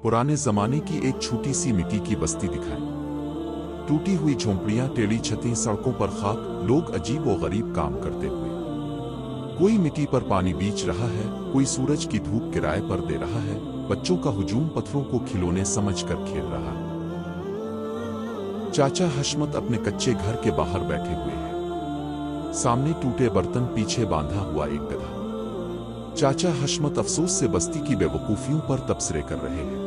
पुराने जमाने की एक छोटी सी मिट्टी की बस्ती दिखाई। टूटी हुई झोंपड़ियां, टेढ़ी छतें, सड़कों पर खाक, लोग अजीब व गरीब काम करते हुए। कोई मिट्टी पर पानी बीच रहा है, कोई सूरज की धूप किराए पर दे रहा है, बच्चों का हुजूम पत्थरों को खिलौने समझकर खेल रहा है। चाचा हशमत अपने कच्चे घर के बाहर बैठे हुए हैं। सामने टूटे बर्तन, पीछे बांधा हुआ एक गधा। चाचा हशमत अफसोस से बस्ती की बेवकूफियों पर तबसरे कर रहे हैं।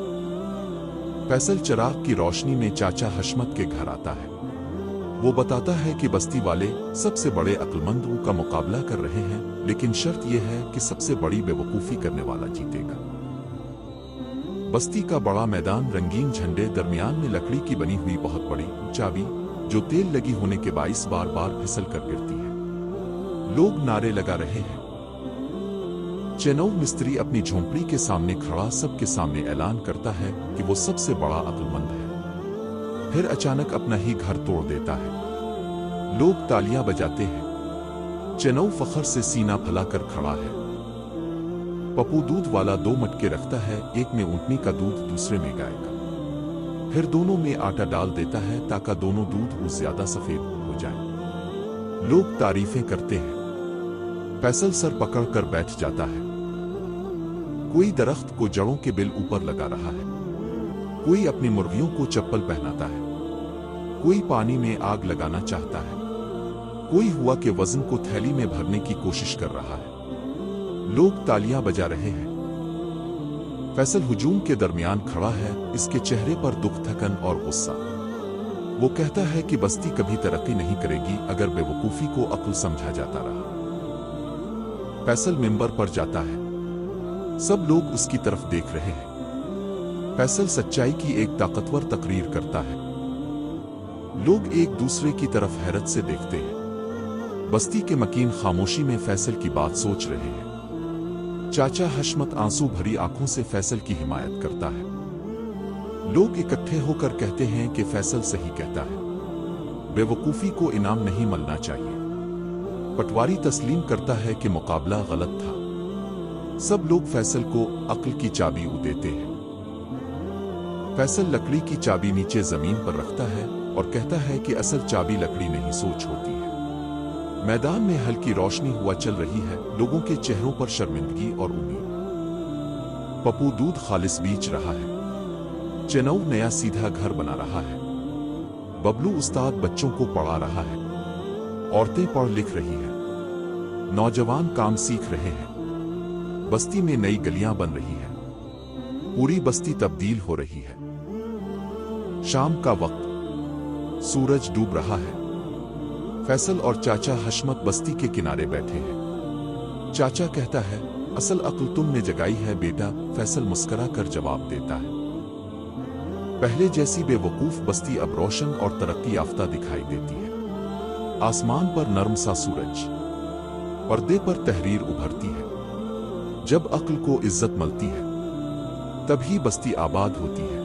फैसल चिराग की रोशनी में चाचा हशमत के घर आता है। वो बताता है कि बस्ती वाले सबसे बड़े अक्लमंदों का मुकाबला कर रहे हैं, लेकिन शर्त यह है कि सबसे बड़ी बेवकूफी करने वाला जीतेगा। बस्ती का बड़ा मैदान, रंगीन झंडे, दरमियान में लकड़ी की बनी हुई बहुत बड़ी चाबी जो तेल लगी होने के बाइस बार बार फिसल कर गिरती है। लोग नारे लगा रहे हैं। चेनोव मिस्त्री अपनी झोंपड़ी के सामने खड़ा सबके सामने ऐलान करता है कि वो सबसे बड़ा अक्लमंद है। फिर अचानक अपना ही घर तोड़ देता है। लोग तालियां बजाते हैं। चेनोव फखर से सीना फैलाकर खड़ा है। पप्पू दूध वाला 2 मटके रखता है, एक में ऊंटनी का दूध, दूसरे में गाय का। फिर दोनों में आटा डाल देता है ताकि दोनों दूध और ज्यादा सफेद हो जाए। लोग तारीफें करते हैं। फैसल सर पकड़कर बैठ जाता है। कोई दरख्त को जड़ों के बिल ऊपर लगा रहा है। कोई अपनी मुर्गियों को चप्पल पहनाता है। कोई पानी में आग लगाना चाहता है। कोई हुआ के वजन को थैली में भरने की कोशिश कर रहा है। लोग तालियां बजा रहे हैं। फैसल हुजूम के दरमियान खड़ा है, इसके चेहरे पर दुख, थकन और गुस्सा। वो कहता है कि बस्ती कभी तरक्की नहीं करेगी अगर बेवकूफी को अक्ल समझा जाता रहा। फैसल मिंबर पर जाता है। सब लोग उसकी तरफ देख रहे हैं। फैसल सच्चाई की एक ताकतवर तकरीर करता है। लोग एक दूसरे की तरफ हैरत से देखते हैं। बस्ती के मकीन खामोशी में फैसल की बात सोच रहे हैं। चाचा हशमत आंसू भरी आंखों से फैसल की हिमायत करता है। लोग इकट्ठे होकर कहते हैं कि फैसल सही कहता है, बेवकूफी को इनाम नहीं मिलना चाहिए। पटवारी तस्लीम करता है कि मुकाबला गलत था। सब लोग फैसल को अक्ल की चाबी देते हैं। फैसल लकड़ी की चाबी नीचे जमीन पर रखता है और कहता है कि असल चाबी लकड़ी नहीं, सोच होती है। मैदान में हल्की रोशनी हुआ चल रही है। लोगों के चेहरों पर शर्मिंदगी और उम्मीद। पप्पू दूध खालिस बीच रहा है। चेनोव नया सीधा घर बना रहा है। बबलू उस्ताद बच्चों को पढ़ा रहा है। औरतें पढ़ लिख रही हैं। नौजवान काम सीख रहे हैं। बस्ती में नई गलियां बन रही हैं। पूरी बस्ती तब्दील हो रही है। शाम का वक्त, सूरज डूब रहा है। फैसल और चाचा हशमत बस्ती के किनारे बैठे हैं। चाचा कहता है, असल अक्ल तुमने जगाई है बेटा। फैसल मुस्कुरा कर जवाब देता है। पहले जैसी बेवकूफ बस्ती अब रोशन और तरक्की याफ्ता दिखाई देती है। आसमान पर नर्म सा सूरज, पर्दे पर तहरीर उभरती है। जब अक्ल को इज्जत मिलती है तभी बस्ती आबाद होती है।